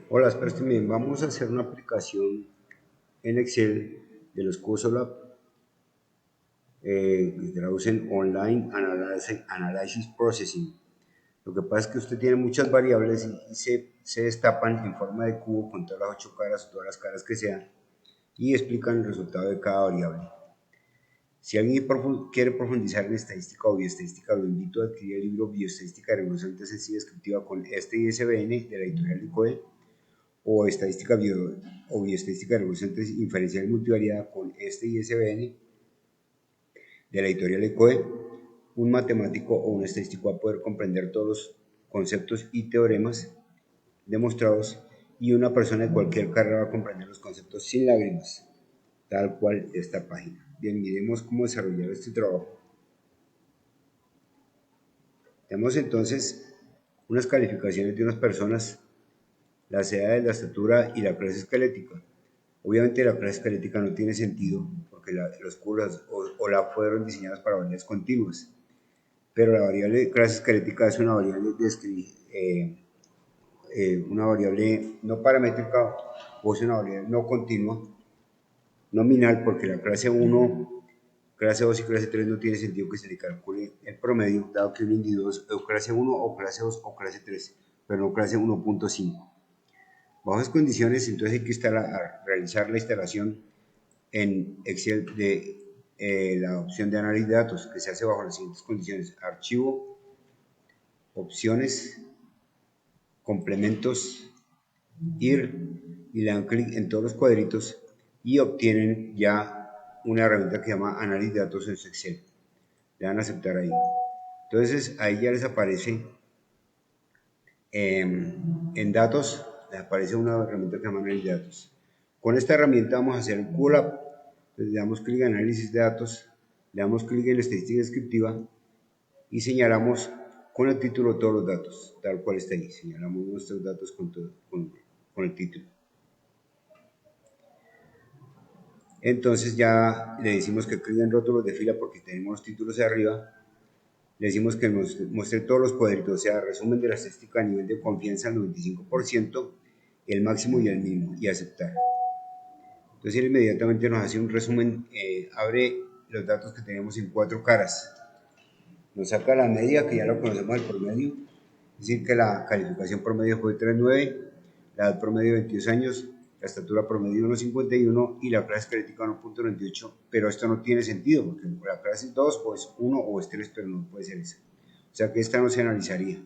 Hola, espérate, vamos a hacer una aplicación en Excel de los CUSOLAB que traducen Online Analysis Processing. Lo que pasa es que usted tiene muchas variables y se destapan en forma de cubo con todas las 8 caras, todas las caras que sean, y explican el resultado de cada variable. Si alguien quiere profundizar en estadística o bioestadística, lo invito a adquirir el libro Bioestadística de Revolución Sencilla Descriptiva con este ISBN de la editorial Licoe, o bioestadística de revolución inferencial y multivariada con este ISBN de la editorial ECOE. Un matemático o un estadístico va a poder comprender todos los conceptos y teoremas demostrados, y una persona de cualquier carrera va a comprender los conceptos sin lágrimas, tal cual esta página. Bien, miremos cómo desarrollar este trabajo. Tenemos entonces unas calificaciones de unas personas, las edades, la estatura y la clase esquelética. Obviamente la clase esquelética no tiene sentido porque los curvas o la fueron diseñadas para variables continuas, pero la variable clase esquelética es una variable no paramétrica, o es una variable no continua, nominal, porque la clase 1, clase 2 y clase 3 no tiene sentido que se le calcule el promedio, dado que un individuo es clase 1 o clase 2 o clase 3, pero no clase 1.5. Bajo esas condiciones, entonces hay que realizar la instalación en Excel de la opción de análisis de datos, que se hace bajo las siguientes condiciones: archivo, opciones, complementos, ir, y le dan clic en todos los cuadritos y obtienen ya una herramienta que se llama análisis de datos en su Excel. Le dan a aceptar ahí. Entonces ahí ya les aparece en datos, les aparece una herramienta que se llama análisis de datos. Con esta herramienta vamos a hacer el QLab. Entonces le damos clic en análisis de datos, le damos clic en estadística descriptiva y señalamos con el título todos los datos, tal cual está ahí. Señalamos nuestros datos con el título. Entonces ya le decimos que clic en rótulos de fila porque tenemos los títulos de arriba. Le decimos que nos muestre todos los cuadritos, o sea, resumen de la estadística a nivel de confianza al 95%, el máximo y el mínimo, y aceptar. Entonces él inmediatamente nos hace un resumen, abre los datos que tenemos en 4 caras, nos saca la media, que ya lo conocemos, el promedio, es decir, que la calificación promedio fue 3.9, la edad promedio 22 años, la estatura promedio 1.51 y la clase esquelética 1.98, pero esto no tiene sentido, porque la clase es 2 o es 1 o es 3, pero no puede ser esa. O sea que esta no se analizaría,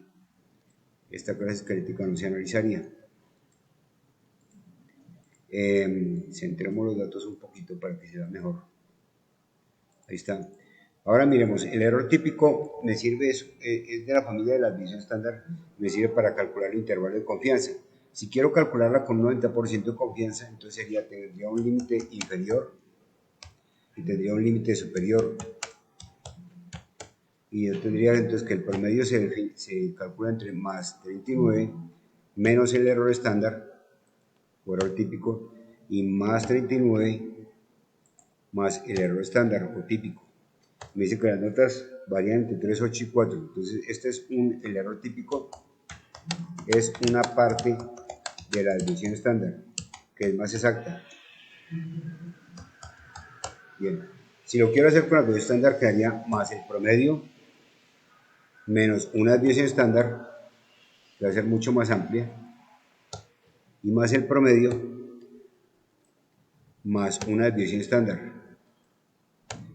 esta clase esquelética no se analizaría. Centremos los datos un poquito para que se vea mejor. Ahí está. Ahora miremos, el error típico me sirve, es de la familia de la desviación estándar, me sirve para calcular el intervalo de confianza. Si quiero calcularla con 90% de confianza, entonces tendría un límite inferior y tendría un límite superior. Y yo tendría entonces que el promedio se calcula entre más 39 menos el error estándar o error típico y más 39 más el error estándar o típico. Me dice que las notas varían entre 3, 8 y 4. Entonces, este es el error típico, es una parte de la desviación estándar, que es más exacta. Bien, si lo quiero hacer con la desviación estándar, quedaría más el promedio menos una desviación estándar, que va a ser mucho más amplia, y más el promedio más una desviación estándar.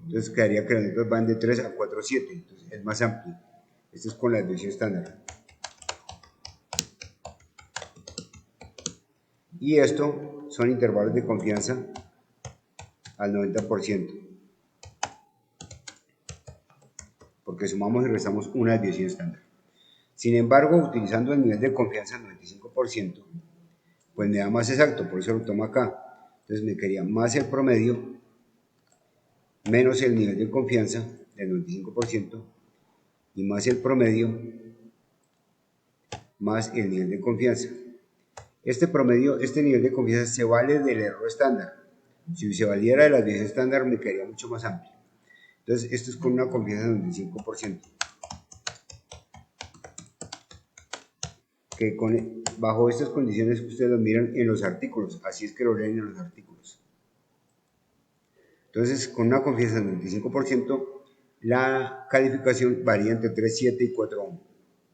Entonces quedaría que las notas van de 3 a 4, 7, entonces es más amplio. Esto es con la desviación estándar. Y esto son intervalos de confianza al 90%, porque sumamos y restamos una desviación estándar. Sin embargo, utilizando el nivel de confianza al 95%, pues me da más exacto, por eso lo tomo acá. Entonces me quedaría más el promedio menos el nivel de confianza del 95% y más el promedio más el nivel de confianza. Este nivel de confianza se vale del error estándar. Si se valiera de la desviación estándar me quedaría mucho más amplio. Entonces esto es con una confianza del 95%. que bajo estas condiciones ustedes lo miran en los artículos, así es que lo leen en los artículos. Entonces, con una confianza del 95%, la calificación varía entre 3.7 y 4.1.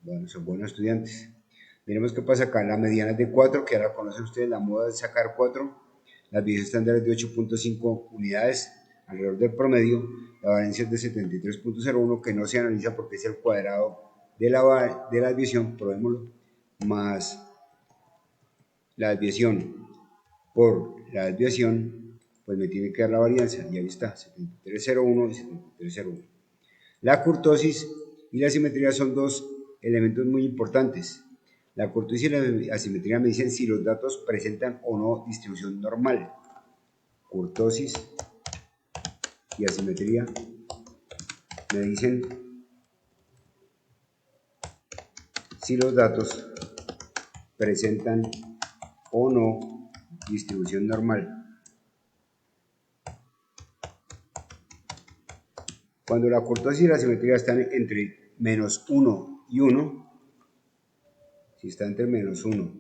Bueno, son buenos estudiantes. Miremos qué pasa acá. La mediana es de 4, que ahora conocen ustedes, la moda de sacar 4. Las desviación estándar es de 8.5 unidades alrededor del promedio. La variancia es de 73.01, que no se analiza porque es el cuadrado de la desviación, probémoslo, más la desviación por la desviación, pues me tiene que dar la varianza, y ahí está, 73.01 y 73.01. La kurtosis y la simetría son dos elementos muy importantes. La kurtosis y la asimetría me dicen si los datos presentan o no distribución normal. Kurtosis y asimetría me dicen si los datos presentan o no distribución normal. Cuando la kurtosis y la simetría están entre menos 1 y 1, si está entre menos 1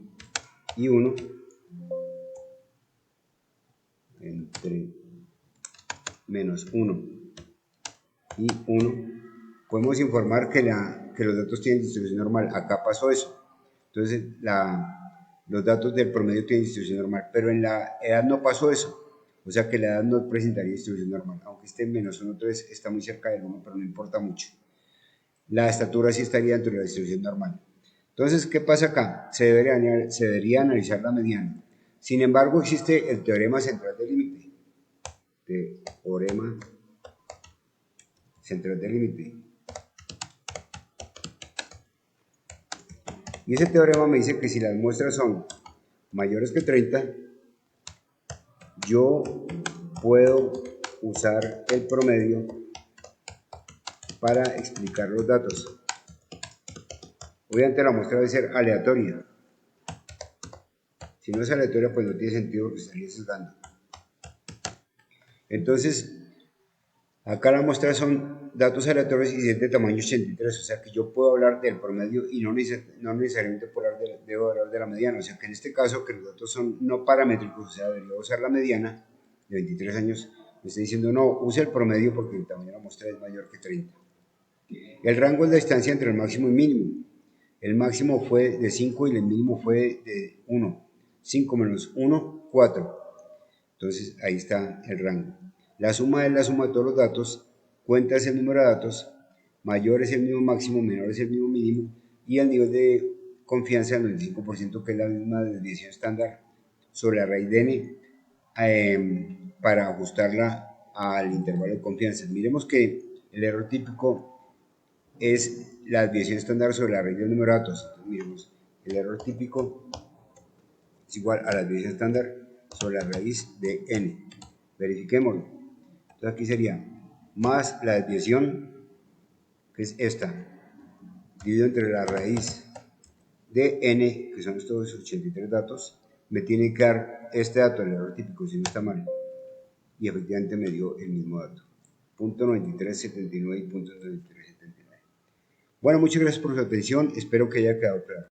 y 1, entre menos 1 y 1, podemos informar que los datos tienen distribución normal. Acá pasó eso. Entonces, los datos del promedio tienen distribución normal, pero en la edad no pasó eso. O sea que la edad no presentaría distribución normal, aunque esté en menos 1, 3, está muy cerca del 1, pero no importa mucho. La estatura sí estaría dentro de la distribución normal. Entonces, ¿qué pasa acá? Se debería analizar la mediana. Sin embargo, existe el teorema central del límite. Teorema central del límite. Y ese teorema me dice que si las muestras son mayores que 30, yo puedo usar el promedio para explicar los datos. Obviamente la muestra debe ser aleatoria. Si no es aleatoria, pues no tiene sentido porque estaría sesgando. Entonces, acá la muestra son datos aleatorios y es de tamaño 83, o sea que yo puedo hablar del promedio y no necesariamente debo hablar de la mediana, o sea que en este caso que los datos son no paramétricos, o sea, debería usar la mediana de 23 años, me está diciendo no, use el promedio porque el tamaño de la muestra es mayor que 30. El rango es la distancia entre el máximo y mínimo. El máximo fue de 5 y el mínimo fue de 1. 5 menos 1, 4. Entonces ahí está el rango. La suma es la suma de todos los datos, cuenta es el número de datos, mayor es el mismo máximo, menor es el mismo mínimo, y el nivel de confianza del 95%, que es la misma desviación estándar sobre la raíz de n, para ajustarla al intervalo de confianza. Miremos que el error típico es la desviación estándar sobre la raíz del número de datos. Entonces, miremos, el error típico es igual a la desviación estándar sobre la raíz de n. Verifiquémoslo. Entonces aquí sería más la desviación, que es esta, dividido entre la raíz de n, que son estos 83 datos, me tiene que dar este dato, el error típico, si no está mal. Y efectivamente me dio el mismo dato. Punto 9379 y punto 9379. Bueno, muchas gracias por su atención. Espero que haya quedado claro.